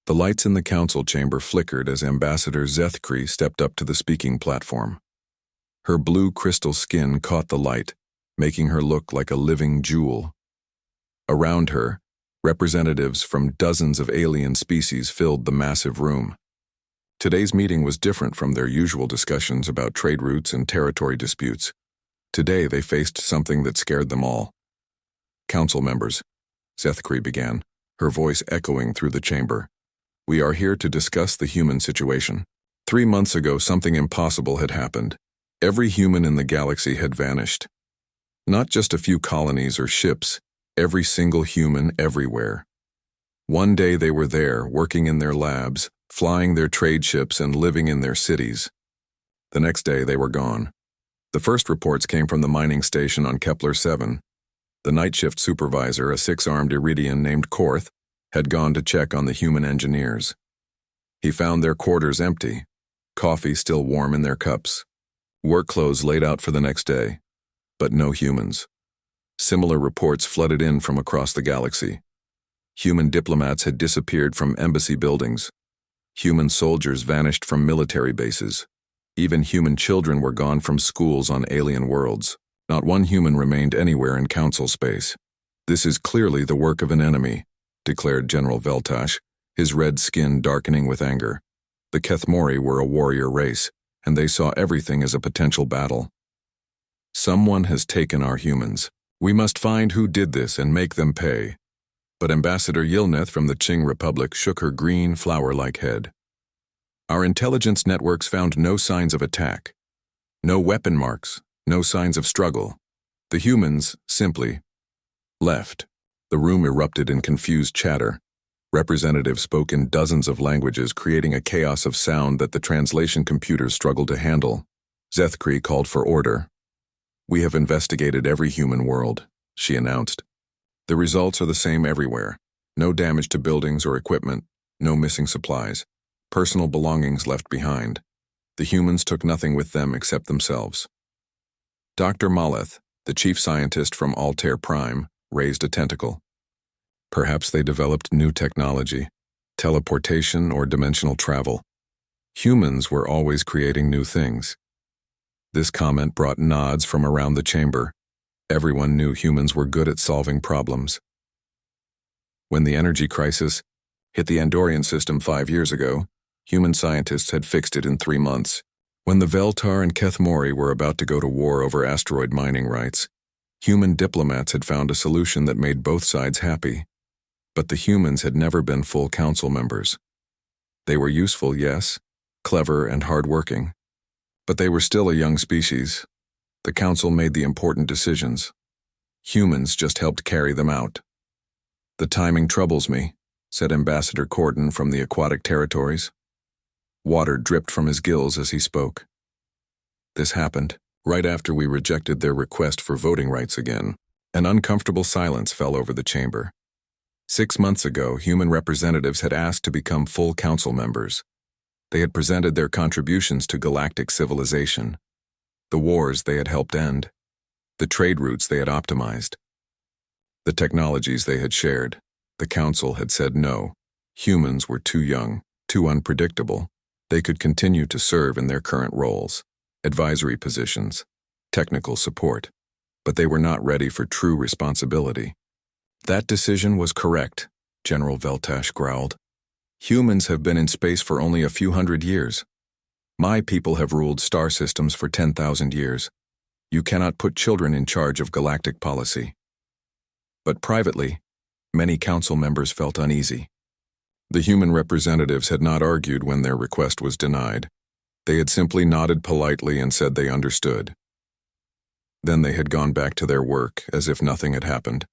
The lights in the council chamber flickered as Ambassador Zethkri stepped up to the speaking platform. Her blue crystal skin caught the light, making her look like a living jewel. Around her, representatives from dozens of alien species filled the massive room. Today's meeting was different from their usual discussions about trade routes and territory disputes. Today they faced something that scared them all. "Council members," Zethkri began, her voice echoing through the chamber. "We are here to discuss the human situation. 3 months ago, something impossible had happened. Every human in the galaxy had vanished. Not just a few colonies or ships, every single human everywhere. One day they were there, working in their labs, flying their trade ships and living in their cities. The next day they were gone. The first reports came from the mining station on Kepler 7. The night shift supervisor, a 6-armed Iridian named Korth, had gone to check on the human engineers. He found their quarters empty, coffee still warm in their cups, work clothes laid out for the next day, but no humans. Similar reports flooded in from across the galaxy. Human diplomats had disappeared from embassy buildings. Human soldiers vanished from military bases. Even human children were gone from schools on alien worlds. Not one human remained anywhere in council space. "This is clearly the work of an enemy," declared General Veltash, his red skin darkening with anger. The Kethmori were a warrior race, and they saw everything as a potential battle. "Someone has taken our humans. We must find who did this and make them pay." But Ambassador Yilneth from the Qing Republic shook her green, flower-like head. "Our intelligence networks found no signs of attack. No weapon marks, no signs of struggle. The humans simply left." The room erupted in confused chatter. Representatives spoke in dozens of languages, creating a chaos of sound that the translation computers struggled to handle. Zethkri called for order. "We have investigated every human world," she announced. "The results are the same everywhere. No damage to buildings or equipment, no missing supplies, personal belongings left behind. The humans took nothing with them except themselves." Dr. Maleth, the chief scientist from Altair Prime, raised a tentacle. "Perhaps they developed new technology, teleportation or dimensional travel. Humans were always creating new things." This comment brought nods from around the chamber. Everyone knew humans were good at solving problems. When the energy crisis hit the Andorian system 5 years ago, human scientists had fixed it in 3 months. When the Veltar and Kethmori were about to go to war over asteroid mining rights, human diplomats had found a solution that made both sides happy. But the humans had never been full council members. They were useful, yes, clever and hard-working. But they were still a young species. The council made the important decisions. Humans just helped carry them out. "The timing troubles me," said Ambassador Corden from the aquatic territories. Water dripped from his gills as he spoke. "This happened right after we rejected their request for voting rights again." An uncomfortable silence fell over the chamber. 6 months ago, human representatives had asked to become full council members. They had presented their contributions to galactic civilization, the wars they had helped end, the trade routes they had optimized, the technologies they had shared. The council had said no. Humans were too young, too unpredictable. They could continue to serve in their current roles, advisory positions, technical support, but they were not ready for true responsibility. "That decision was correct," General Veltash growled. "Humans have been in space for only a few hundred years. My people have ruled star systems for 10,000 years. You cannot put children in charge of galactic policy." But privately, many council members felt uneasy. The human representatives had not argued when their request was denied. They had simply nodded politely and said they understood. Then they had gone back to their work as if nothing had happened.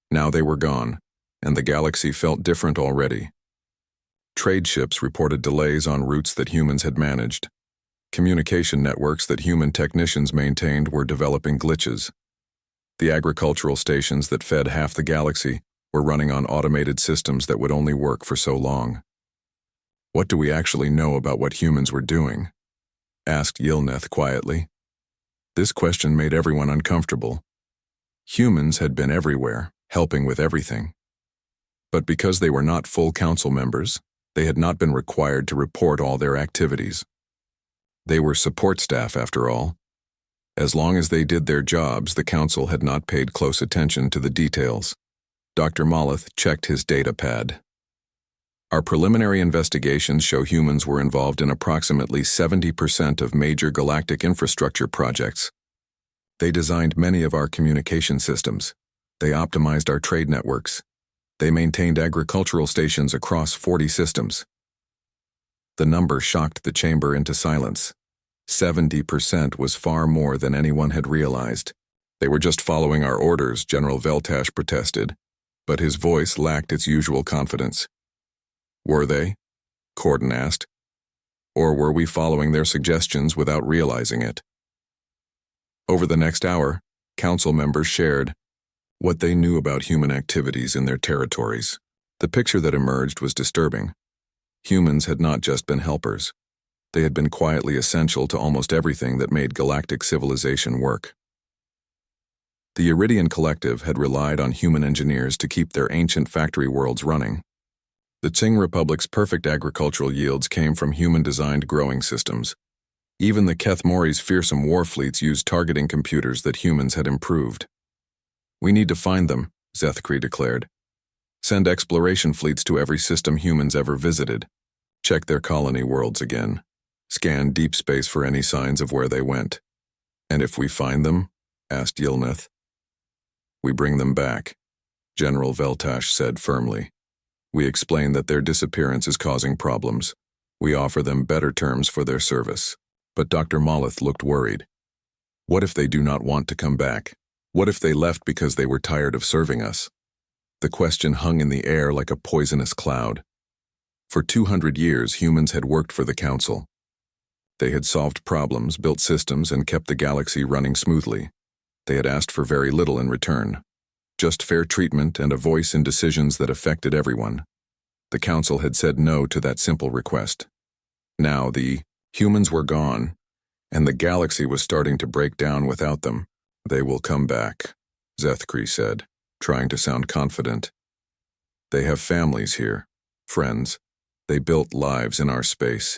Now they were gone, and the galaxy felt different already. Trade ships reported delays on routes that humans had managed. Communication networks that human technicians maintained were developing glitches. The agricultural stations that fed half the galaxy were running on automated systems that would only work for so long. "What do we actually know about what humans were doing?" asked Yilneth quietly. This question made everyone uncomfortable. Humans had been everywhere, helping with everything. But because they were not full council members, They had not been required to report all their activities. They were support staff, after all. As long as they did their jobs, the council had not paid close attention to the details. Dr. Molleth checked his data pad. Our preliminary investigations show humans were involved in approximately 70% of major galactic infrastructure projects. They designed many of our communication systems. They optimized our trade networks. They maintained agricultural stations across 40 systems. The number shocked the chamber into silence. 70% was far more than anyone had realized. They were just following our orders, General Veltash protested, but his voice lacked its usual confidence. Were they? Corden asked. Or were we following their suggestions without realizing it? Over the next hour, council members shared what they knew about human activities in their territories. The picture that emerged was disturbing. Humans had not just been helpers. They had been quietly essential to almost everything that made galactic civilization work. The Iridian Collective had relied on human engineers to keep their ancient factory worlds running. The Qing Republic's perfect agricultural yields came from human-designed growing systems. Even the Keth Mori's fearsome war fleets used targeting computers that humans had improved. We need to find them, Zethkri declared. Send exploration fleets to every system humans ever visited. Check their colony worlds again. Scan deep space for any signs of where they went. And if we find them, asked Yilnith. We bring them back, General Veltash said firmly. We explain that their disappearance is causing problems. We offer them better terms for their service. But Dr. Molleth looked worried. What if they do not want to come back? What if they left because they were tired of serving us? The question hung in the air like a poisonous cloud. For 200 years, humans had worked for the Council. They had solved problems, built systems, and kept the galaxy running smoothly. They had asked for very little in return. Just fair treatment and a voice in decisions that affected everyone. The Council had said no to that simple request. Now the humans were gone, and the galaxy was starting to break down without them. They will come back, Zethkri said, trying to sound confident. They have families here, friends. They built lives in our space.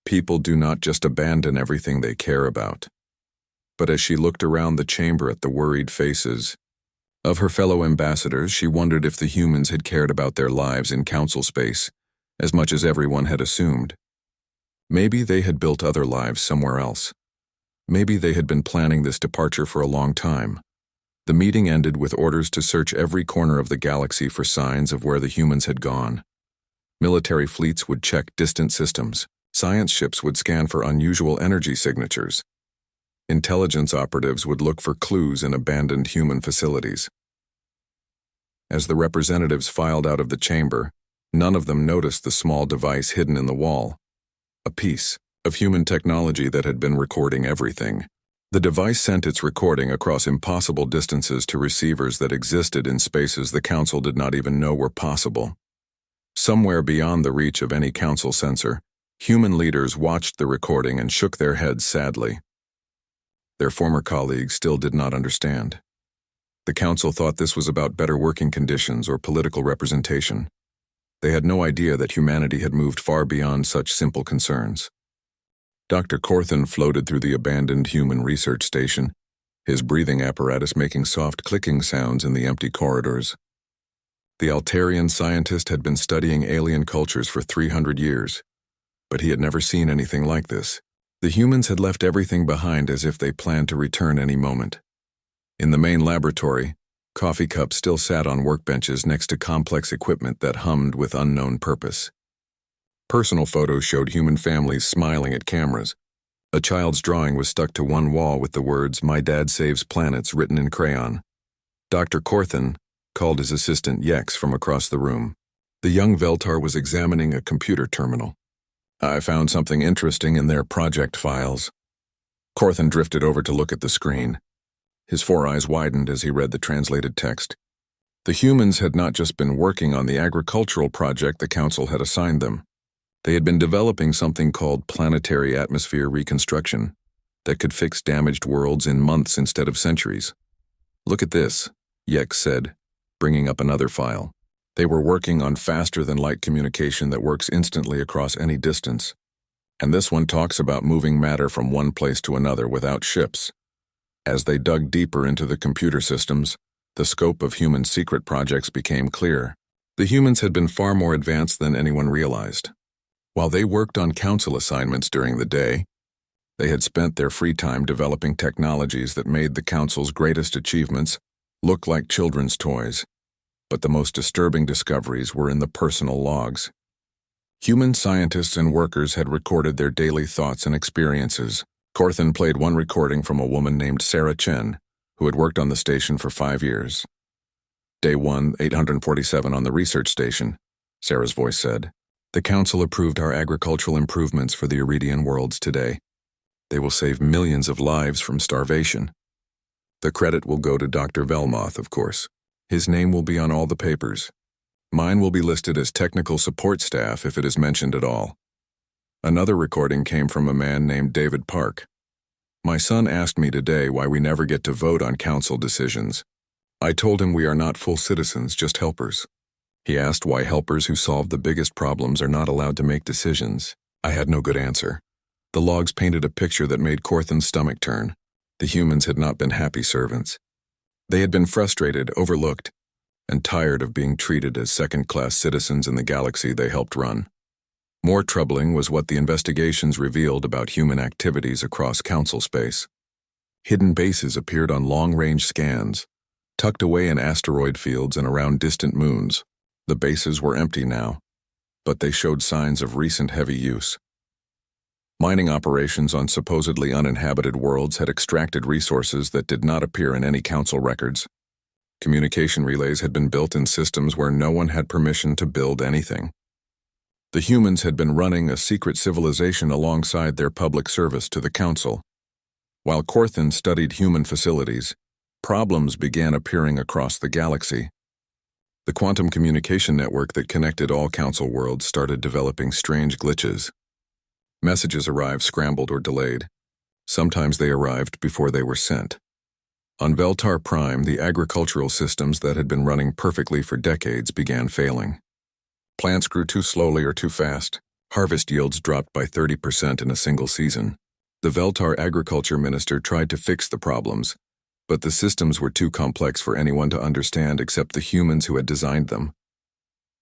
People do not just abandon everything they care about. But as she looked around the chamber at the worried faces of her fellow ambassadors, she wondered if the humans had cared about their lives in council space as much as everyone had assumed. Maybe they had built other lives somewhere else. Maybe they had been planning this departure for a long time. The meeting ended with orders to search every corner of the galaxy for signs of where the humans had gone. Military fleets would check distant systems. Science ships would scan for unusual energy signatures. Intelligence operatives would look for clues in abandoned human facilities. As the representatives filed out of the chamber, none of them noticed the small device hidden in the wall. A piece of human technology that had been recording everything. The device sent its recording across impossible distances to receivers that existed in spaces the Council did not even know were possible. Somewhere beyond the reach of any Council sensor, human leaders watched the recording and shook their heads sadly. Their former colleagues still did not understand. The Council thought this was about better working conditions or political representation. They had no idea that humanity had moved far beyond such simple concerns. Dr. Corthan floated through the abandoned human research station, his breathing apparatus making soft clicking sounds in the empty corridors. The Altarian scientist had been studying alien cultures for 300 years, but he had never seen anything like this. The humans had left everything behind as if they planned to return any moment. In the main laboratory, coffee cups still sat on workbenches next to complex equipment that hummed with unknown purpose. Personal photos showed human families smiling at cameras. A child's drawing was stuck to one wall with the words, "My dad saves planets," written in crayon. Dr. Corthan called his assistant Yex from across the room. The young Veltar was examining a computer terminal. "I found something interesting in their project files." Corthan drifted over to look at the screen. His four eyes widened as he read the translated text. The humans had not just been working on the agricultural project the Council had assigned them. They had been developing something called planetary atmosphere reconstruction that could fix damaged worlds in months instead of centuries. "Look at this," Yex said, bringing up another file. They were working on faster-than-light communication that works instantly across any distance. And this one talks about moving matter from one place to another without ships. As they dug deeper into the computer systems, the scope of human secret projects became clear. The humans had been far more advanced than anyone realized. While they worked on council assignments during the day, they had spent their free time developing technologies that made the council's greatest achievements look like children's toys. But the most disturbing discoveries were in the personal logs. Human scientists and workers had recorded their daily thoughts and experiences. Corthan played one recording from a woman named Sarah Chen, who had worked on the station for 5 years. Day 1, 847 on the research station, Sarah's voice said. The council approved our agricultural improvements for the Iridian worlds today. They will save millions of lives from starvation. The credit will go to Dr. Velmoth, of course. His name will be on all the papers. Mine will be listed as technical support staff if it is mentioned at all. Another recording came from a man named David Park. My son asked me today why we never get to vote on council decisions. I told him we are not full citizens, just helpers. He asked why helpers who solve the biggest problems are not allowed to make decisions. I had no good answer. The logs painted a picture that made Corthan's stomach turn. The humans had not been happy servants. They had been frustrated, overlooked, and tired of being treated as second-class citizens in the galaxy they helped run. More troubling was what the investigations revealed about human activities across council space. Hidden bases appeared on long-range scans, tucked away in asteroid fields and around distant moons. The bases were empty now, but they showed signs of recent heavy use. Mining operations on supposedly uninhabited worlds had extracted resources that did not appear in any council records. Communication relays had been built in systems where no one had permission to build anything. The humans had been running a secret civilization alongside their public service to the council. While Corthan studied human facilities, problems began appearing across the galaxy. The quantum communication network that connected all council worlds started developing strange glitches. Messages arrived scrambled or delayed. Sometimes they arrived before they were sent. On Veltar Prime, the agricultural systems that had been running perfectly for decades began failing. Plants grew too slowly or too fast. Harvest yields dropped by 30% in a single season. The Veltar agriculture minister tried to fix the problems, but the systems were too complex for anyone to understand except the humans who had designed them.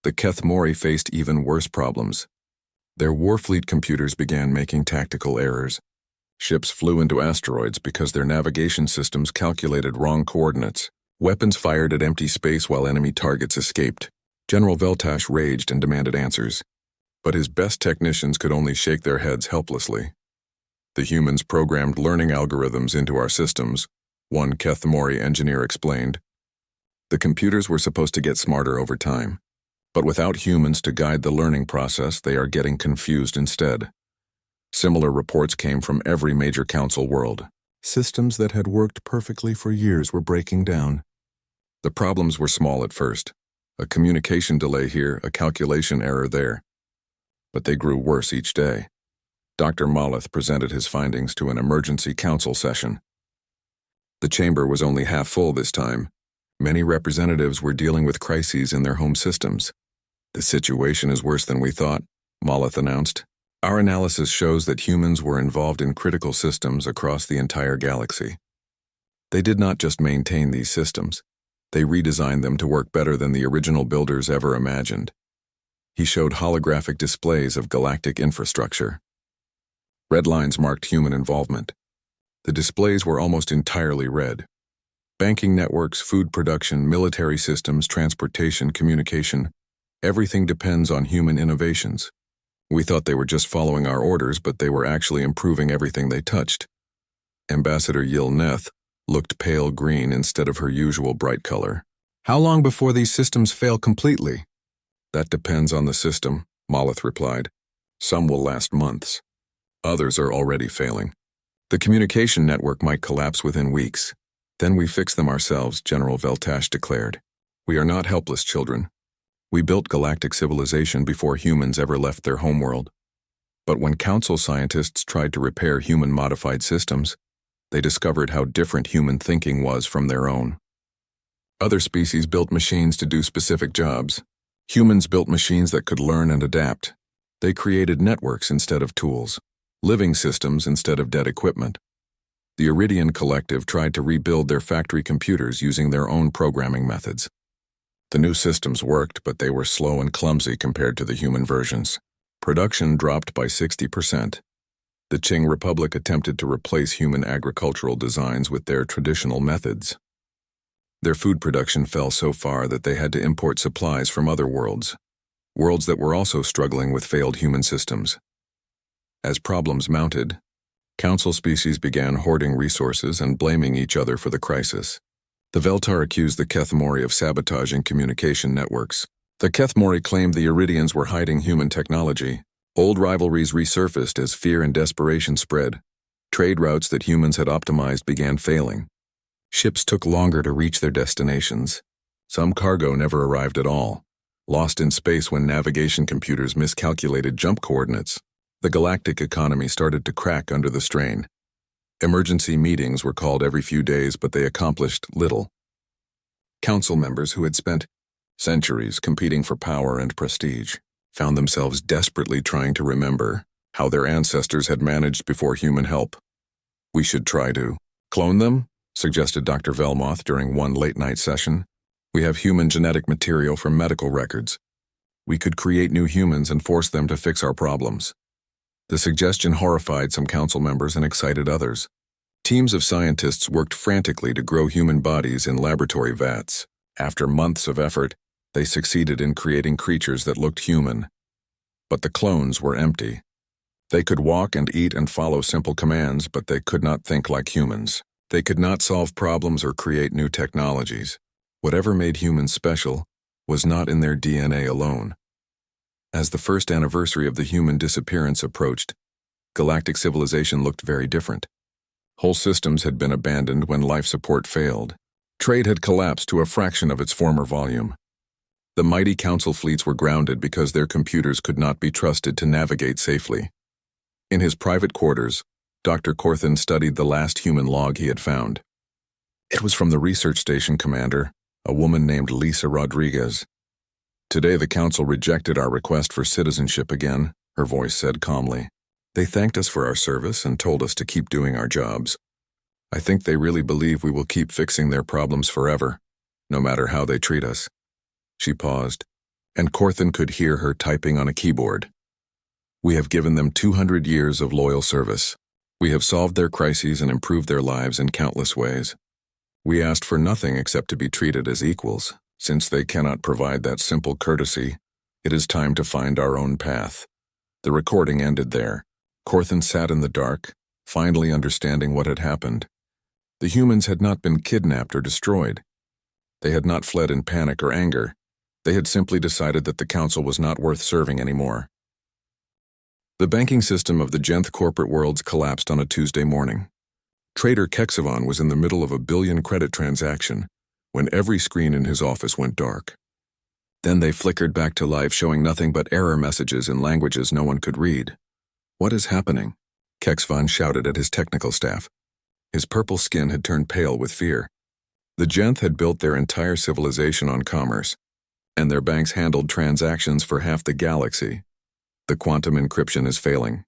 The Keth Mori faced even worse problems. Their Warfleet computers began making tactical errors. Ships flew into asteroids because their navigation systems calculated wrong coordinates. Weapons fired at empty space while enemy targets escaped. General Veltash raged and demanded answers, but his best technicians could only shake their heads helplessly. The humans programmed learning algorithms into our systems, one Keth Mori engineer explained. The computers were supposed to get smarter over time, but without humans to guide the learning process, they are getting confused instead. Similar reports came from every major council world. Systems that had worked perfectly for years were breaking down. The problems were small at first. A communication delay here, a calculation error there. But they grew worse each day. Dr. Molleth presented his findings to an emergency council session. The chamber was only half full this time. Many representatives were dealing with crises in their home systems. The situation is worse than we thought, Molleth announced. Our analysis shows that humans were involved in critical systems across the entire galaxy. They did not just maintain these systems. They redesigned them to work better than the original builders ever imagined. He showed holographic displays of galactic infrastructure. Red lines marked human involvement. The displays were almost entirely red. Banking networks, food production, military systems, transportation, communication, everything depends on human innovations. We thought they were just following our orders, but they were actually improving everything they touched. Ambassador Yil Neth looked pale green instead of her usual bright color. How long before these systems fail completely? That depends on the system, Molleth replied. Some will last months. Others are already failing. The communication network might collapse within weeks. Then we fix them ourselves, General Veltash declared. We are not helpless children. We built galactic civilization before humans ever left their homeworld. But when council scientists tried to repair human-modified systems, they discovered how different human thinking was from their own. Other species built machines to do specific jobs. Humans built machines that could learn and adapt. They created networks instead of tools, living systems instead of dead equipment. The Iridian Collective tried to rebuild their factory computers using their own programming methods. The new systems worked, but they were slow and clumsy compared to the human versions. Production dropped by 60%. The Qing Republic attempted to replace human agricultural designs with their traditional methods. Their food production fell so far that they had to import supplies from other worlds that were also struggling with failed human systems. As problems mounted, council species began hoarding resources and blaming each other for the crisis. The Veltar accused the Kethmori of sabotaging communication networks. The Kethmori claimed the Iridians were hiding human technology. Old rivalries resurfaced as fear and desperation spread. Trade routes that humans had optimized began failing. Ships took longer to reach their destinations. Some cargo never arrived at all, lost in space when navigation computers miscalculated jump coordinates. The galactic economy started to crack under the strain. Emergency meetings were called every few days, but they accomplished little. Council members who had spent centuries competing for power and prestige found themselves desperately trying to remember how their ancestors had managed before human help. "We should try to clone them," suggested Dr. Velmoth during one late-night session. "We have human genetic material from medical records. We could create new humans and force them to fix our problems." The suggestion horrified some council members and excited others. Teams of scientists worked frantically to grow human bodies in laboratory vats. After months of effort, they succeeded in creating creatures that looked human. But the clones were empty. They could walk and eat and follow simple commands, but they could not think like humans. They could not solve problems or create new technologies. Whatever made humans special was not in their DNA alone. As the first anniversary of the human disappearance approached, galactic civilization looked very different. Whole systems had been abandoned when life support failed. Trade had collapsed to a fraction of its former volume. The mighty council fleets were grounded because their computers could not be trusted to navigate safely. In his private quarters, Dr. Corthan studied the last human log he had found. It was from the research station commander, a woman named Lisa Rodriguez. "Today the council rejected our request for citizenship again," her voice said calmly. "They thanked us for our service and told us to keep doing our jobs. I think they really believe we will keep fixing their problems forever, no matter how they treat us." She paused, and Corthan could hear her typing on a keyboard. "We have given them 200 years of loyal service. We have solved their crises and improved their lives in countless ways. We asked for nothing except to be treated as equals. Since they cannot provide that simple courtesy, it is time to find our own path." The recording ended there. Corthan sat in the dark, finally understanding what had happened. The humans had not been kidnapped or destroyed. They had not fled in panic or anger. They had simply decided that the council was not worth serving anymore. The banking system of the Genth corporate worlds collapsed on a Tuesday morning. Trader Kexavon was in the middle of a billion-credit transaction when every screen in his office went dark. Then they flickered back to life, showing nothing but error messages in languages no one could read. "What is happening?" Kexavon shouted at his technical staff. His purple skin had turned pale with fear. The Genth had built their entire civilization on commerce, and their banks handled transactions for half the galaxy. "The quantum encryption is failing,"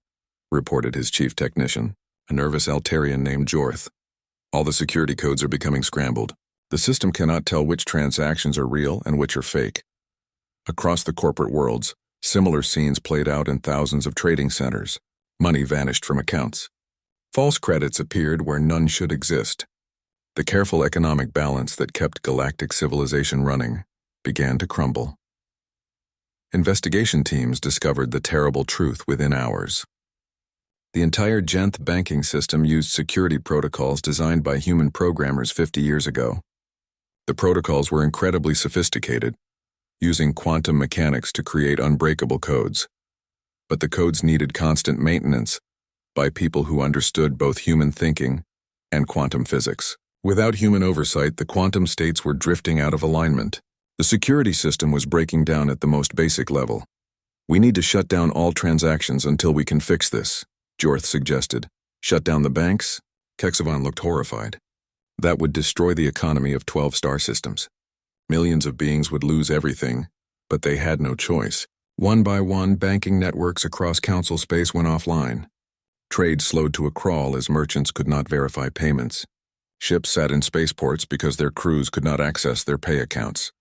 reported his chief technician, a nervous Altarian named Jorth. "All the security codes are becoming scrambled. The system cannot tell which transactions are real and which are fake." Across the corporate worlds, similar scenes played out in thousands of trading centers. Money vanished from accounts. False credits appeared where none should exist. The careful economic balance that kept galactic civilization running began to crumble. Investigation teams discovered the terrible truth within hours. The entire Genth banking system used security protocols designed by human programmers 50 years ago. The protocols were incredibly sophisticated, using quantum mechanics to create unbreakable codes. But the codes needed constant maintenance by people who understood both human thinking and quantum physics. Without human oversight, the quantum states were drifting out of alignment. The security system was breaking down at the most basic level. "We need to shut down all transactions until we can fix this," Jorth suggested. "Shut down the banks?" Kexavon looked horrified. "That would destroy the economy of 12 star systems. Millions of beings would lose everything, But they had no choice. One by one, banking networks across Council space went offline. Trade slowed to a crawl as merchants could not verify payments. Ships sat in spaceports because their crews could not access their pay accounts.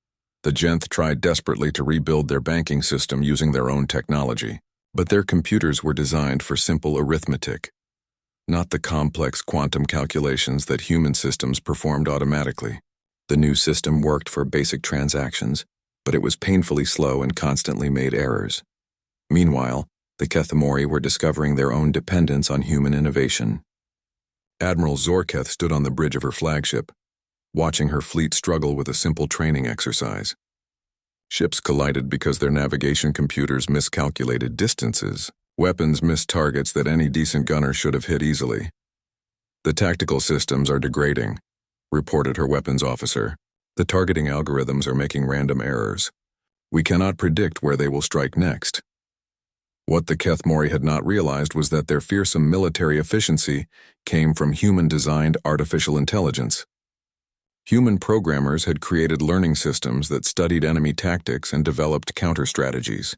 The Genth tried desperately to rebuild their banking system using their own technology, but their computers were designed for simple arithmetic, not the complex quantum calculations that human systems performed automatically. The new system worked for basic transactions, but it was painfully slow and constantly made errors. Meanwhile, the Kethemori were discovering their own dependence on human innovation. Admiral Zorketh stood on the bridge of her flagship, watching her fleet struggle with a simple training exercise. Ships collided because their navigation computers miscalculated distances. Weapons missed targets that any decent gunner should have hit easily. "The tactical systems are degrading," reported her weapons officer. "The targeting algorithms are making random errors. We cannot predict where they will strike next." What the Kethemori had not realized was that their fearsome military efficiency came from human-designed artificial intelligence. Human programmers had created learning systems that studied enemy tactics and developed counter-strategies.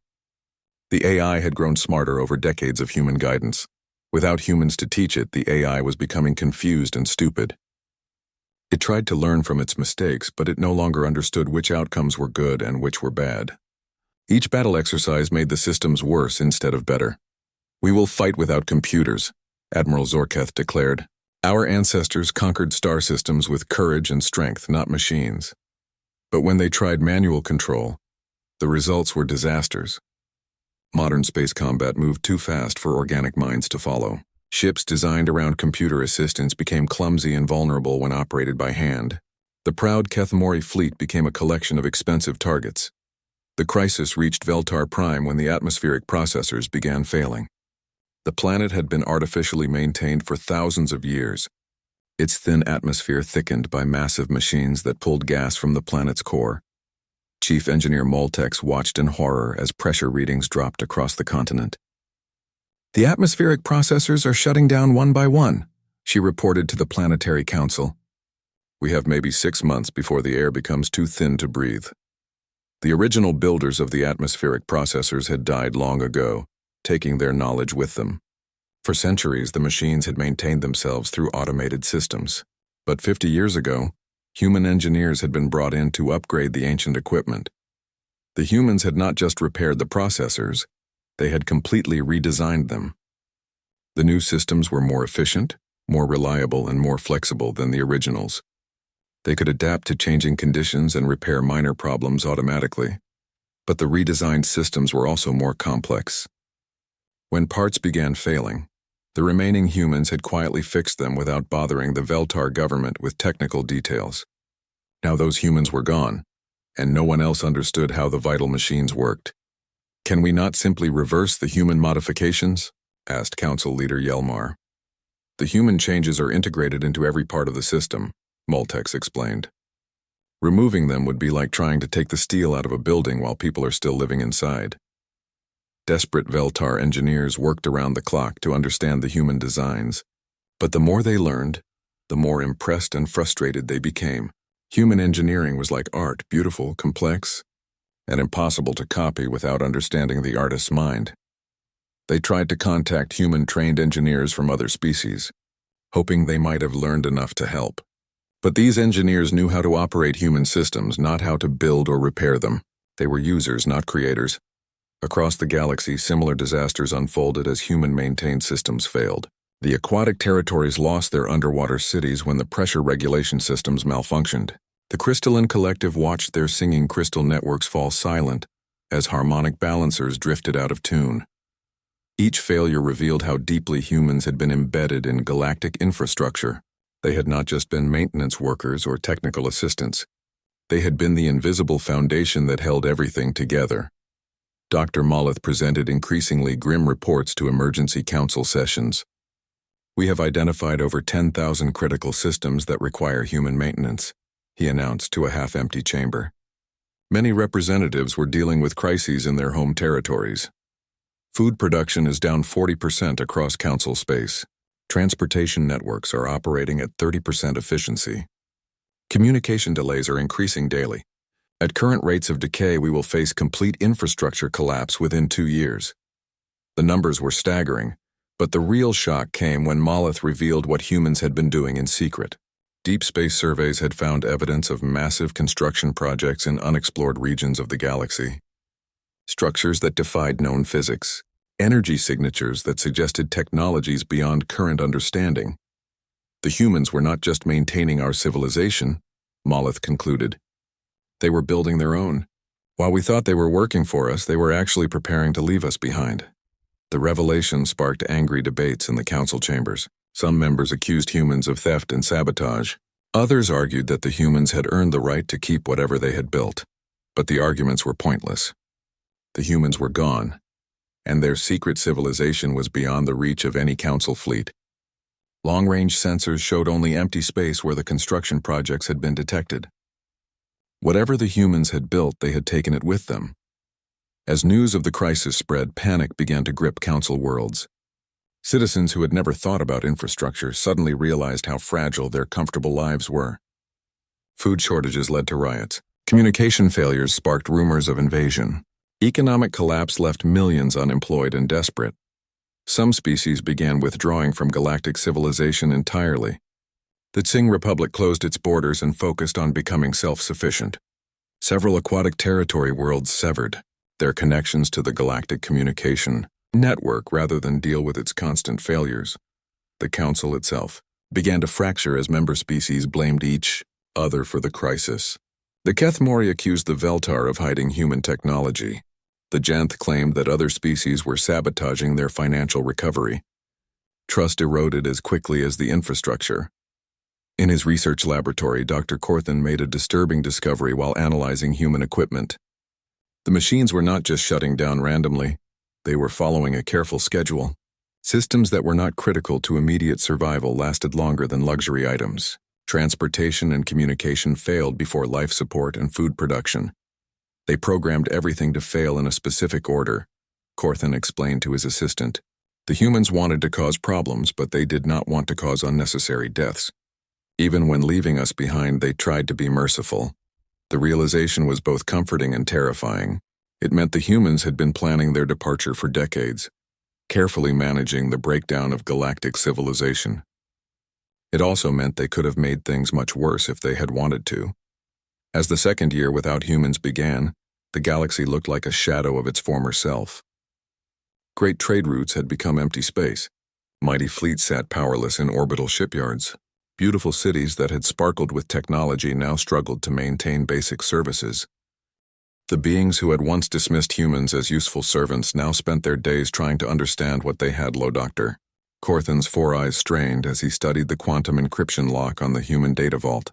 The AI had grown smarter over decades of human guidance. Without humans to teach it, the AI was becoming confused and stupid. It tried to learn from its mistakes, but it no longer understood which outcomes were good and which were bad. Each battle exercise made the systems worse instead of better. "We will fight without computers," Admiral Zorketh declared. "Our ancestors conquered star systems with courage and strength, not machines." But when they tried manual control, the results were disasters. Modern space combat moved too fast for organic minds to follow. Ships designed around computer assistance became clumsy and vulnerable when operated by hand. The proud Kethemori fleet became a collection of expensive targets. The crisis reached Veltar Prime when the atmospheric processors began failing. The planet had been artificially maintained for thousands of years. Its thin atmosphere thickened by massive machines that pulled gas from the planet's core. Chief Engineer Moltex watched in horror as pressure readings dropped across the continent. "The atmospheric processors are shutting down one by one," she reported to the Planetary Council. "We have maybe 6 months before the air becomes too thin to breathe." The original builders of the atmospheric processors had died long ago, taking their knowledge with them. For centuries, the machines had maintained themselves through automated systems. But 50 years ago, human engineers had been brought in to upgrade the ancient equipment. The humans had not just repaired the processors, they had completely redesigned them. The new systems were more efficient, more reliable, and more flexible than the originals. They could adapt to changing conditions and repair minor problems automatically. But the redesigned systems were also more complex. When parts began failing, the remaining humans had quietly fixed them without bothering the Veltar government with technical details. Now those humans were gone, and no one else understood how the vital machines worked. "Can we not simply reverse the human modifications?" asked Council Leader Yelmar. "The human changes are integrated into every part of the system," Moltex explained. "Removing them would be like trying to take the steel out of a building while people are still living inside." Desperate Veltar engineers worked around the clock to understand the human designs, but the more they learned, the more impressed and frustrated they became. Human engineering was like art, beautiful, complex, and impossible to copy without understanding the artist's mind. They tried to contact human-trained engineers from other species, hoping they might have learned enough to help. But these engineers knew how to operate human systems, not how to build or repair them. They were users, not creators. Across the galaxy, similar disasters unfolded as human-maintained systems failed. The aquatic territories lost their underwater cities when the pressure regulation systems malfunctioned. The crystalline collective watched their singing crystal networks fall silent as harmonic balancers drifted out of tune. Each failure revealed how deeply humans had been embedded in galactic infrastructure. They had not just been maintenance workers or technical assistants. They had been the invisible foundation that held everything together. Dr. Molleth presented increasingly grim reports to emergency council sessions. "We have identified over 10,000 critical systems that require human maintenance," he announced to a half-empty chamber. Many representatives were dealing with crises in their home territories. Food production is down 40% across council space. Transportation networks are operating at 30% efficiency. Communication delays are increasing daily. At current rates of decay, we will face complete infrastructure collapse within 2 years. The numbers were staggering, but the real shock came when Moleth revealed what humans had been doing in secret. Deep space surveys had found evidence of massive construction projects in unexplored regions of the galaxy. Structures that defied known physics, energy signatures that suggested technologies beyond current understanding. The humans were not just maintaining our civilization, Moleth concluded. They were building their own. While we thought they were working for us, they were actually preparing to leave us behind. The revelation sparked angry debates in the council chambers. Some members accused humans of theft and sabotage. Others argued that the humans had earned the right to keep whatever they had built. But the arguments were pointless. The humans were gone, and their secret civilization was beyond the reach of any council fleet. Long-range sensors showed only empty space where the construction projects had been detected. Whatever the humans had built, they had taken it with them. As news of the crisis spread, panic began to grip council worlds. Citizens who had never thought about infrastructure suddenly realized how fragile their comfortable lives were. Food shortages led to riots. Communication failures sparked rumors of invasion. Economic collapse left millions unemployed and desperate. Some species began withdrawing from galactic civilization entirely. The Tsing Republic closed its borders and focused on becoming self-sufficient. Several aquatic territory worlds severed their connections to the galactic communication network rather than deal with its constant failures. The Council itself began to fracture as member species blamed each other for the crisis. The Kethmori accused the Veltar of hiding human technology. The Janth claimed that other species were sabotaging their financial recovery. Trust eroded as quickly as the infrastructure. In his research laboratory, Dr. Corthan made a disturbing discovery while analyzing human equipment. The machines were not just shutting down randomly. They were following a careful schedule. Systems that were not critical to immediate survival lasted longer than luxury items. Transportation and communication failed before life support and food production. They programmed everything to fail in a specific order, Corthan explained to his assistant. The humans wanted to cause problems, but they did not want to cause unnecessary deaths. Even when leaving us behind, they tried to be merciful. The realization was both comforting and terrifying. It meant the humans had been planning their departure for decades, carefully managing the breakdown of galactic civilization. It also meant they could have made things much worse if they had wanted to. As the second year without humans began, the galaxy looked like a shadow of its former self. Great trade routes had become empty space. Mighty fleets sat powerless in orbital shipyards. Beautiful cities that had sparkled with technology now struggled to maintain basic services. The beings who had once dismissed humans as useful servants now spent their days trying to understand what they had, Doctor. Corthan's 4 eyes strained as he studied the quantum encryption lock on the human data vault.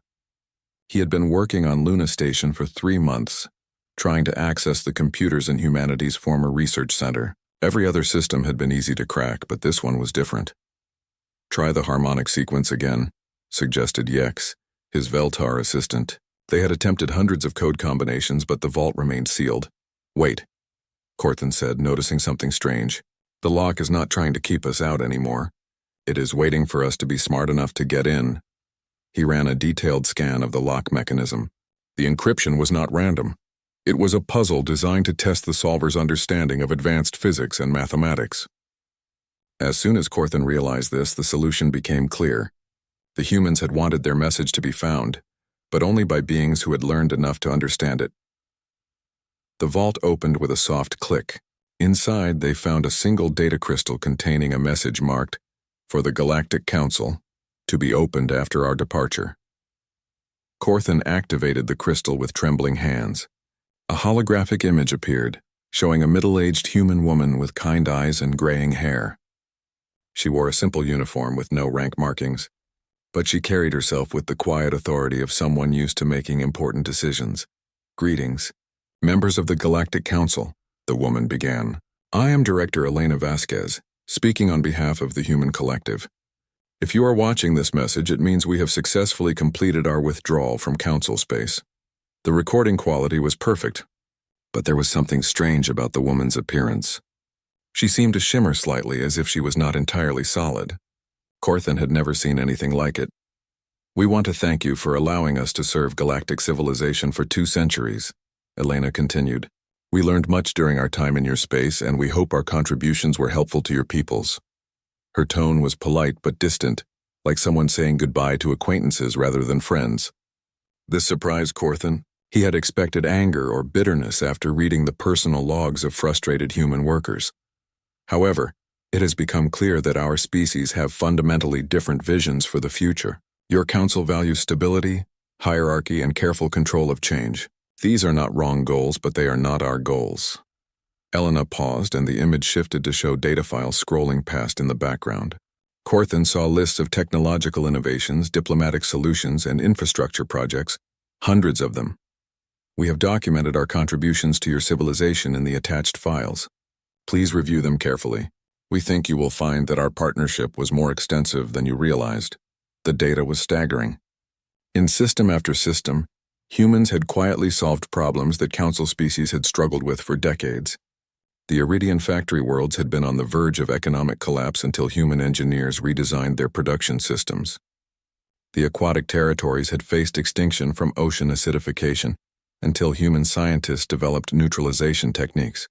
He had been working on Luna Station for 3 months, trying to access the computers in humanity's former research center. Every other system had been easy to crack, but this one was different. Try the harmonic sequence again, suggested Yex, his Veltar assistant. They had attempted hundreds of code combinations, but the vault remained sealed. Wait, Corthan said, noticing something strange. The lock is not trying to keep us out anymore. It is waiting for us to be smart enough to get in. He ran a detailed scan of the lock mechanism. The encryption was not random. It was a puzzle designed to test the solver's understanding of advanced physics and mathematics. As soon as Corthan realized this, the solution became clear. The humans had wanted their message to be found, but only by beings who had learned enough to understand it. The vault opened with a soft click. Inside, they found a single data crystal containing a message marked, "For the Galactic Council, to be opened after our departure." Corthan activated the crystal with trembling hands. A holographic image appeared, showing a middle-aged human woman with kind eyes and graying hair. She wore a simple uniform with no rank markings, but she carried herself with the quiet authority of someone used to making important decisions. "Greetings, members of the Galactic Council," the woman began. "I am Director Elena Vasquez, speaking on behalf of the Human Collective. If you are watching this message, it means we have successfully completed our withdrawal from Council space." The recording quality was perfect, but there was something strange about the woman's appearance. She seemed to shimmer slightly as if she was not entirely solid. Corthan had never seen anything like it. We want to thank you for allowing us to serve galactic civilization for 2 centuries, Elena continued. We learned much during our time in your space, and we hope our contributions were helpful to your peoples. Her tone was polite but distant, like someone saying goodbye to acquaintances rather than friends. This surprised Corthan. He had expected anger or bitterness after reading the personal logs of frustrated human workers. However, it has become clear that our species have fundamentally different visions for the future. Your council values stability, hierarchy, and careful control of change. These are not wrong goals, but they are not our goals. Elena paused, and the image shifted to show data files scrolling past in the background. Corthan saw lists of technological innovations, diplomatic solutions, and infrastructure projects, hundreds of them. We have documented our contributions to your civilization in the attached files. Please review them carefully. We think you will find that our partnership was more extensive than you realized. The data was staggering. In system after system, humans had quietly solved problems that council species had struggled with for decades. The Iridian factory worlds had been on the verge of economic collapse until human engineers redesigned their production systems. The aquatic territories had faced extinction from ocean acidification until human scientists developed neutralization techniques.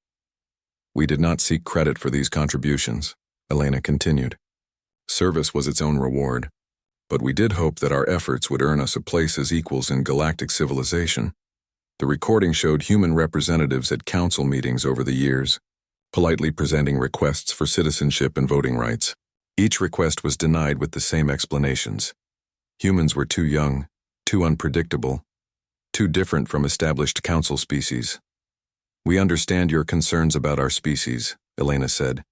We did not seek credit for these contributions, Elena continued. Service was its own reward, but we did hope that our efforts would earn us a place as equals in galactic civilization. The recording showed human representatives at council meetings over the years, politely presenting requests for citizenship and voting rights. Each request was denied with the same explanations. Humans were too young, too unpredictable, too different from established council species. We understand your concerns about our species, Elena said.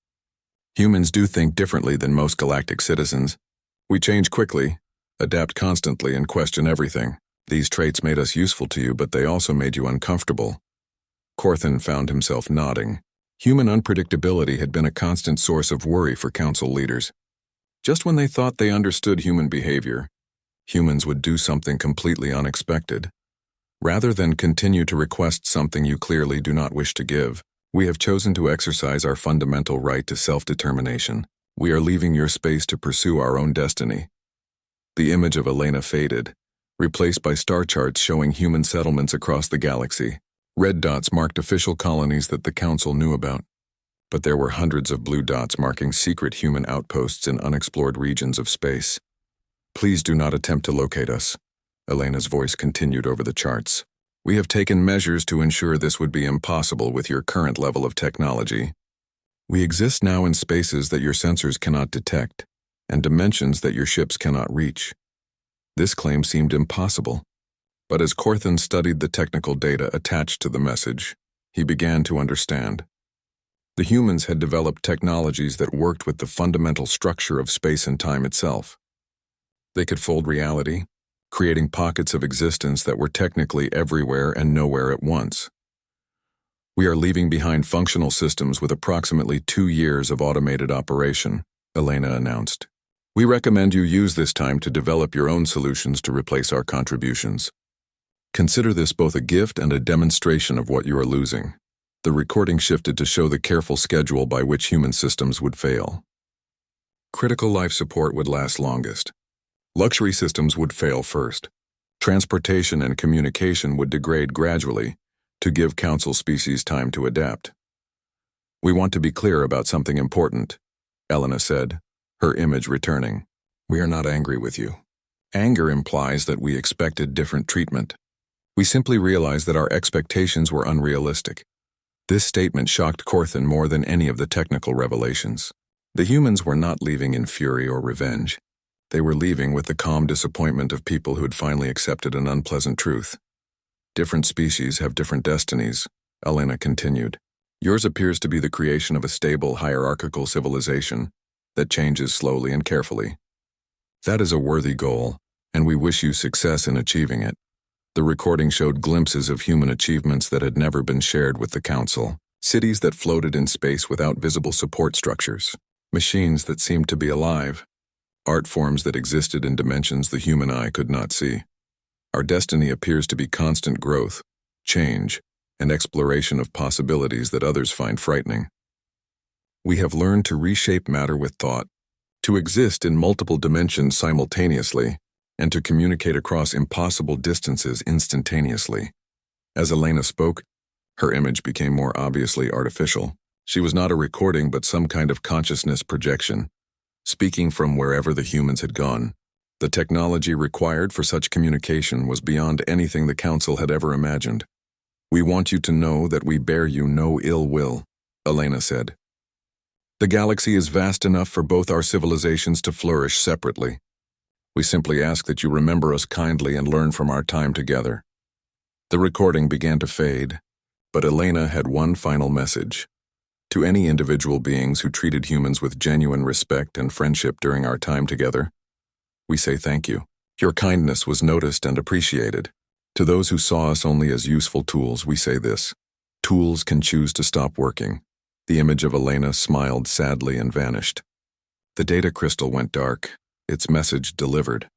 Humans do think differently than most galactic citizens. We change quickly, adapt constantly, and question everything. These traits made us useful to you, but they also made you uncomfortable. Corthan found himself nodding. Human unpredictability had been a constant source of worry for council leaders. Just when they thought they understood human behavior, humans would do something completely unexpected. Rather than continue to request something you clearly do not wish to give, we have chosen to exercise our fundamental right to self-determination. We are leaving your space to pursue our own destiny. The image of Elena faded, replaced by star charts showing human settlements across the galaxy. Red dots marked official colonies that the council knew about, but there were hundreds of blue dots marking secret human outposts in unexplored regions of space. Please do not attempt to locate us, Elena's voice continued over the charts. We have taken measures to ensure this would be impossible with your current level of technology. We exist now in spaces that your sensors cannot detect, and dimensions that your ships cannot reach. This claim seemed impossible, but as Corthan studied the technical data attached to the message, he began to understand. The humans had developed technologies that worked with the fundamental structure of space and time itself. They could fold reality, creating pockets of existence that were technically everywhere and nowhere at once. We are leaving behind functional systems with approximately 2 years of automated operation, Elena announced. We recommend you use this time to develop your own solutions to replace our contributions. Consider this both a gift and a demonstration of what you are losing. The recording shifted to show the careful schedule by which human systems would fail. Critical life support would last longest. Luxury systems would fail first. Transportation and communication would degrade gradually to give council species time to adapt. We want to be clear about something important, Elena said, her image returning. We are not angry with you. Anger implies that we expected different treatment. We simply realized that our expectations were unrealistic. This statement shocked Corthan more than any of the technical revelations. The humans were not leaving in fury or revenge. They were leaving with the calm disappointment of people who had finally accepted an unpleasant truth. Different species have different destinies, Elena continued. Yours appears to be the creation of a stable, hierarchical civilization that changes slowly and carefully. That is a worthy goal, and we wish you success in achieving it. The recording showed glimpses of human achievements that had never been shared with the council. Cities that floated in space without visible support structures. Machines that seemed to be alive. Art forms that existed in dimensions the human eye could not see. Our destiny appears to be constant growth, change, and exploration of possibilities that others find frightening. We have learned to reshape matter with thought, to exist in multiple dimensions simultaneously, and to communicate across impossible distances instantaneously. As Elena spoke, her image became more obviously artificial. She was not a recording but some kind of consciousness projection, speaking from wherever the humans had gone. The technology required for such communication was beyond anything the Council had ever imagined. "We want you to know that we bear you no ill will," Elena said. "The galaxy is vast enough for both our civilizations to flourish separately. We simply ask that you remember us kindly and learn from our time together." The recording began to fade, but Elena had one final message. "To any individual beings who treated humans with genuine respect and friendship during our time together, we say thank you. Your kindness was noticed and appreciated. To those who saw us only as useful tools, we say this: tools can choose to stop working." The image of Elena smiled sadly and vanished. The data crystal went dark, its message delivered.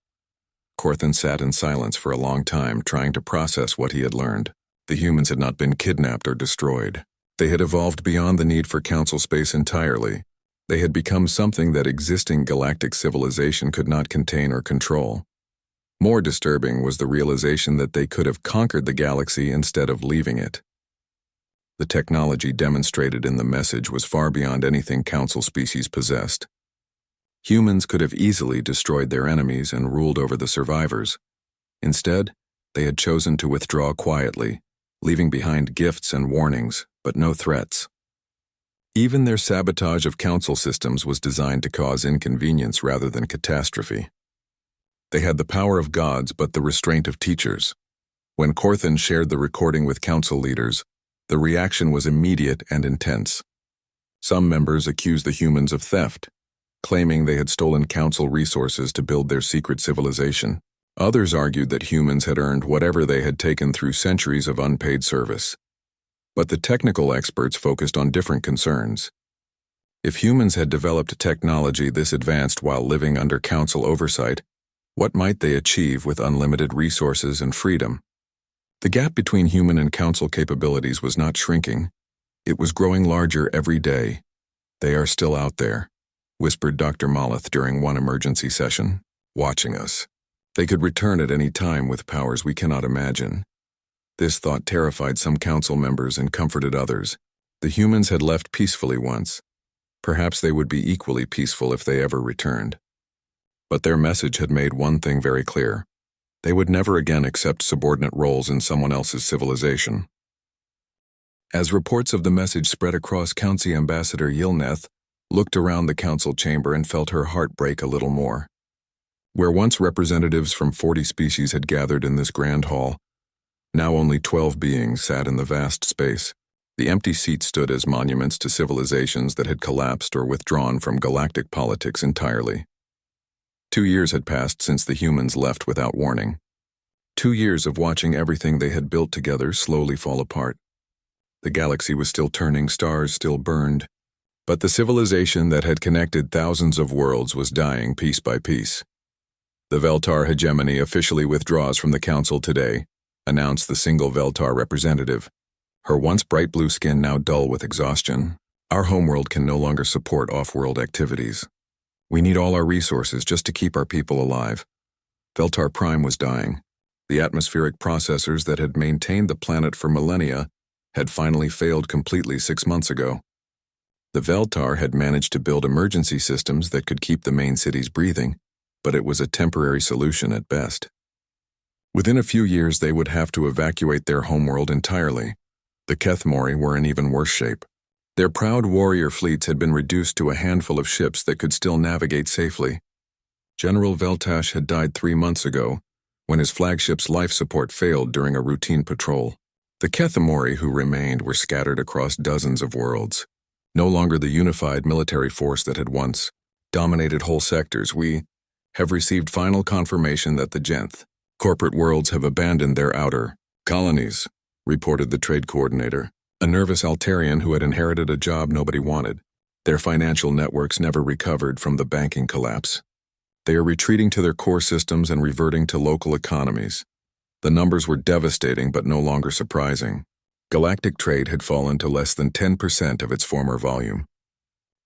Corthan sat in silence for a long time, trying to process what he had learned. The humans had not been kidnapped or destroyed. They had evolved beyond the need for council space entirely. They had become something that existing galactic civilization could not contain or control. More disturbing was the realization that they could have conquered the galaxy instead of leaving it. The technology demonstrated in the message was far beyond anything council species possessed. Humans could have easily destroyed their enemies and ruled over the survivors. Instead, they had chosen to withdraw quietly, leaving behind gifts and warnings, but no threats. Even their sabotage of council systems was designed to cause inconvenience rather than catastrophe. They had the power of gods but the restraint of teachers. When Corthan shared the recording with council leaders, the reaction was immediate and intense. Some members accused the humans of theft, claiming they had stolen council resources to build their secret civilization. Others argued that humans had earned whatever they had taken through centuries of unpaid service. But the technical experts focused on different concerns. If humans had developed technology this advanced while living under council oversight, what might they achieve with unlimited resources and freedom? The gap between human and council capabilities was not shrinking. It was growing larger every day. "They are still out there," whispered Dr. Maleth during one emergency session, "watching us. They could return at any time with powers we cannot imagine." This thought terrified some council members and comforted others. The humans had left peacefully once. Perhaps they would be equally peaceful if they ever returned. But their message had made one thing very clear. They would never again accept subordinate roles in someone else's civilization. As reports of the message spread across, Council Ambassador Yilneth looked around the council chamber and felt her heart break a little more. Where once representatives from 40 species had gathered in this grand hall, now only 12 beings sat in the vast space. The empty seats stood as monuments to civilizations that had collapsed or withdrawn from galactic politics entirely. 2 years had passed since the humans left without warning. 2 years of watching everything they had built together slowly fall apart. The galaxy was still turning, stars still burned, but the civilization that had connected thousands of worlds was dying piece by piece. "The Veltar hegemony officially withdraws from the council today," announced the single Veltar representative, her once bright blue skin now dull with exhaustion. "Our homeworld can no longer support off-world activities. We need all our resources just to keep our people alive. Veltar Prime was dying. The atmospheric processors that had maintained the planet for millennia had finally failed completely 6 months ago. The Veltar had managed to build emergency systems that could keep the main cities breathing, but it was a temporary solution at best. Within a few years they would have to evacuate their homeworld entirely. The Kethmori were in even worse shape. Their proud warrior fleets had been reduced to a handful of ships that could still navigate safely. General Veltash had died 3 months ago, when his flagship's life support failed during a routine patrol. The Kethmori who remained were scattered across dozens of worlds. No longer the unified military force that had once dominated whole sectors, we have received final confirmation that the Genth corporate worlds have abandoned their outer colonies, reported the trade coordinator, a nervous Altarian who had inherited a job nobody wanted. Their financial networks never recovered from the banking collapse. They are retreating to their core systems and reverting to local economies. The numbers were devastating but no longer surprising. Galactic trade had fallen to less than 10% of its former volume.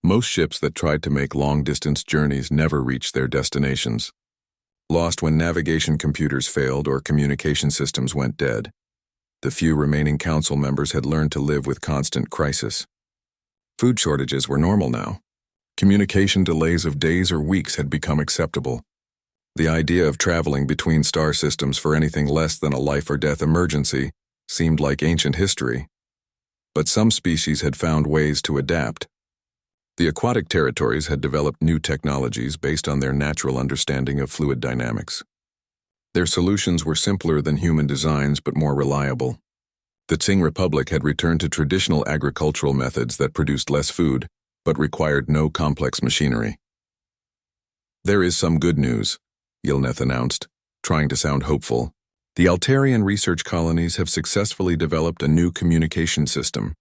Most ships that tried to make long-distance journeys never reached their destinations. lost when navigation computers failed or communication systems went dead. The few remaining council members had learned to live with constant crisis. Food shortages were normal now. Communication delays of days or weeks had become acceptable. The idea of traveling between star systems for anything less than a life-or-death emergency seemed like ancient history. But some species had found ways to adapt. The aquatic territories had developed new technologies based on their natural understanding of fluid dynamics. Their solutions were simpler than human designs but more reliable. The Qing Republic had returned to traditional agricultural methods that produced less food but required no complex machinery. "There is some good news," Yilneth announced, trying to sound hopeful. "The Altarian research colonies have successfully developed a new communication system.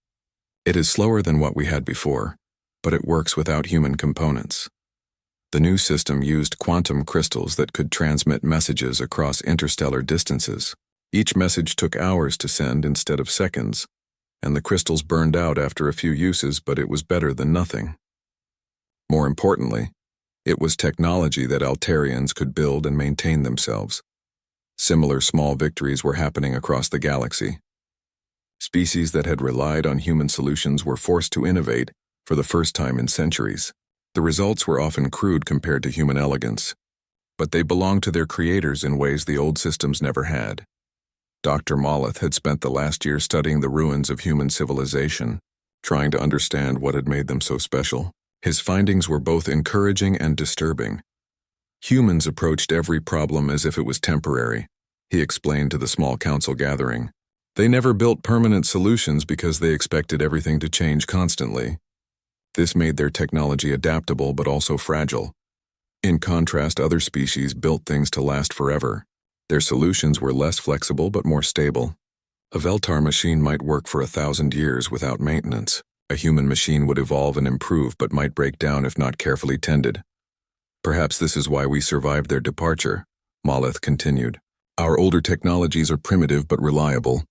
It is slower than what we had before, but it works without human components." The new system used quantum crystals that could transmit messages across interstellar distances. Each message took hours to send instead of seconds, and the crystals burned out after a few uses, but it was better than nothing. More importantly, it was technology that Altarians could build and maintain themselves. Similar small victories were happening across the galaxy. Species that had relied on human solutions were forced to innovate for the first time in centuries. The results were often crude compared to human elegance, but they belonged to their creators in ways the old systems never had. Dr. Molleth had spent the last year studying the ruins of human civilization, trying to understand what had made them so special. His findings were both encouraging and disturbing. Humans approached every problem as if it was temporary, he explained to the small council gathering. They never built permanent solutions because they expected everything to change constantly. This made their technology adaptable but also fragile. In contrast, other species built things to last forever. Their solutions were less flexible but more stable. A Veltar machine might work for 1,000 years without maintenance. A human machine would evolve and improve but might break down if not carefully tended. Perhaps this is why we survived their departure, Molleth continued. Our older technologies are primitive but reliable.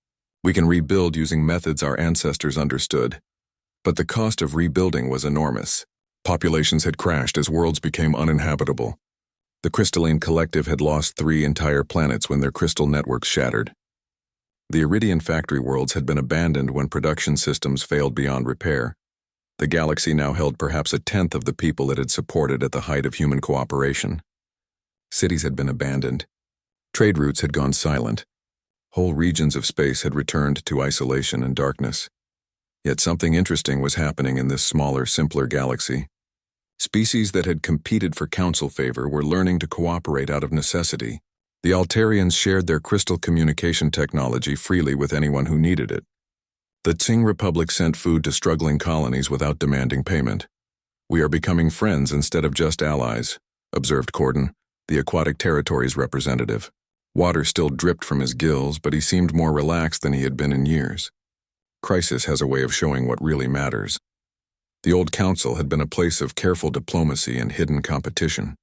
We can rebuild using methods our ancestors understood. But the cost of rebuilding was enormous. Populations had crashed as worlds became uninhabitable. The crystalline collective had lost 3 entire planets when their crystal networks shattered. The Iridian factory worlds had been abandoned when production systems failed beyond repair. The galaxy now held perhaps 1/10 of the people it had supported at the height of human cooperation. Cities had been abandoned. Trade routes had gone silent. Whole regions of space had returned to isolation and darkness. Yet something interesting was happening in this smaller, simpler galaxy. Species that had competed for council favor were learning to cooperate out of necessity. The Altarians shared their crystal communication technology freely with anyone who needed it. The Qing Republic sent food to struggling colonies without demanding payment. "We are becoming friends instead of just allies," observed Corden, the aquatic territory's representative. Water still dripped from his gills, but he seemed more relaxed than he had been in years. Crisis has a way of showing what really matters. The old council had been a place of careful diplomacy and hidden competition.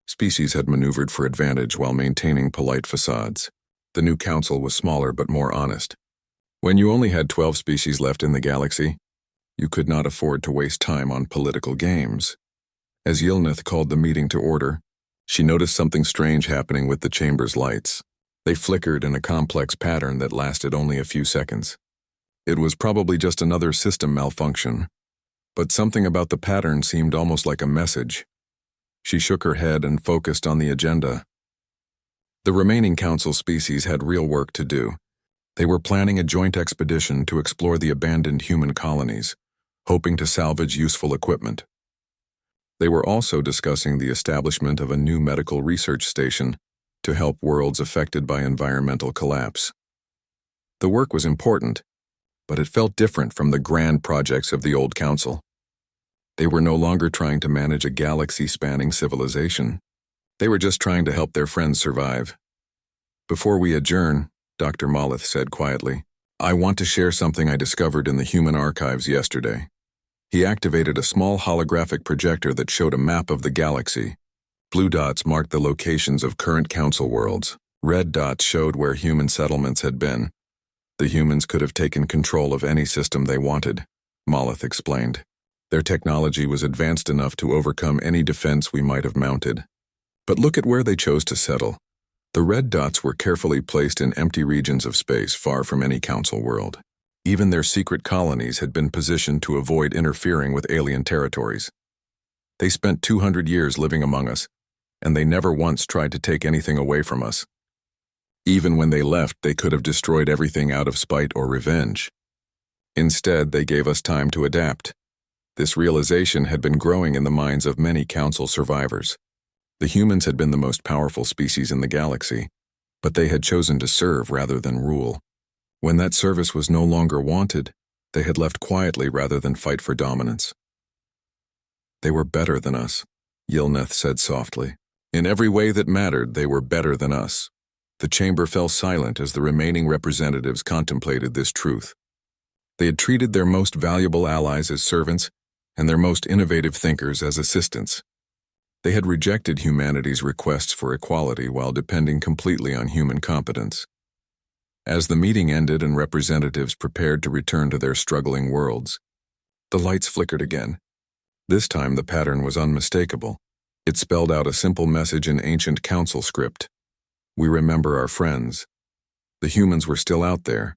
Species had maneuvered for advantage while maintaining polite facades. The new council was smaller but more honest. When you only had 12 species left in the galaxy, you could not afford to waste time on political games. As Yilneth called the meeting to order, she noticed something strange happening with the chamber's lights. They flickered in a complex pattern that lasted only a few seconds. It was probably just another system malfunction, but something about the pattern seemed almost like a message. She shook her head and focused on the agenda. The remaining council species had real work to do. They were planning a joint expedition to explore the abandoned human colonies, hoping to salvage useful equipment. They were also discussing the establishment of a new medical research station to help worlds affected by environmental collapse. The work was important, but it felt different from the grand projects of the old council. They were no longer trying to manage a galaxy-spanning civilization. They were just trying to help their friends survive. "Before we adjourn," Dr. Molleth said quietly, "I want to share something I discovered in the human archives yesterday." He activated a small holographic projector that showed a map of the galaxy. Blue dots marked the locations of current council worlds. Red dots showed where human settlements had been. The humans could have taken control of any system they wanted, Molleth explained. Their technology was advanced enough to overcome any defense we might have mounted. But look at where they chose to settle. The red dots were carefully placed in empty regions of space far from any council world. Even their secret colonies had been positioned to avoid interfering with alien territories. They spent 200 years living among us, and they never once tried to take anything away from us. Even when they left, they could have destroyed everything out of spite or revenge. Instead, they gave us time to adapt. This realization had been growing in the minds of many council survivors. The humans had been the most powerful species in the galaxy, but they had chosen to serve rather than rule. When that service was no longer wanted, they had left quietly rather than fight for dominance. They were better than us, Yilneth said softly. In every way that mattered, they were better than us. The chamber fell silent as the remaining representatives contemplated this truth. They had treated their most valuable allies as servants and their most innovative thinkers as assistants. They had rejected humanity's requests for equality while depending completely on human competence. As the meeting ended and representatives prepared to return to their struggling worlds, the lights flickered again. This time the pattern was unmistakable. It spelled out a simple message in ancient council script. We remember our friends. The humans were still out there,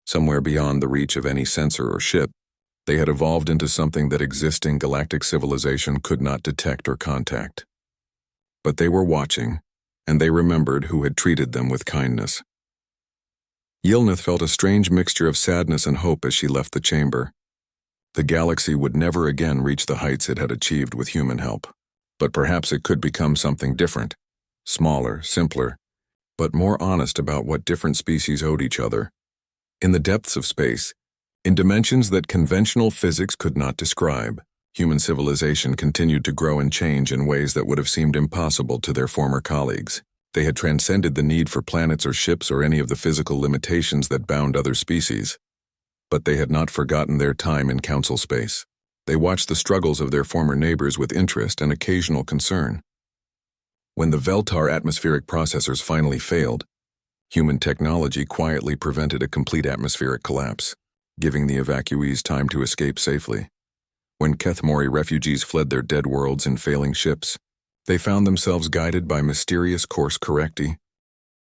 somewhere beyond the reach of any sensor or ship. They had evolved into something that existing galactic civilization could not detect or contact. But they were watching, and they remembered who had treated them with kindness. Yilneth felt a strange mixture of sadness and hope as she left the chamber. The galaxy would never again reach the heights it had achieved with human help. But perhaps it could become something different, smaller, simpler, but more honest about what different species owed each other. In the depths of space, in dimensions that conventional physics could not describe, human civilization continued to grow and change in ways that would have seemed impossible to their former colleagues. They had transcended the need for planets or ships or any of the physical limitations that bound other species. But they had not forgotten their time in council space. They watched the struggles of their former neighbors with interest and occasional concern. When the Veltar atmospheric processors finally failed, human technology quietly prevented a complete atmospheric collapse, giving the evacuees time to escape safely. When Kethmori refugees fled their dead worlds in failing ships, they found themselves guided by mysterious course correcti,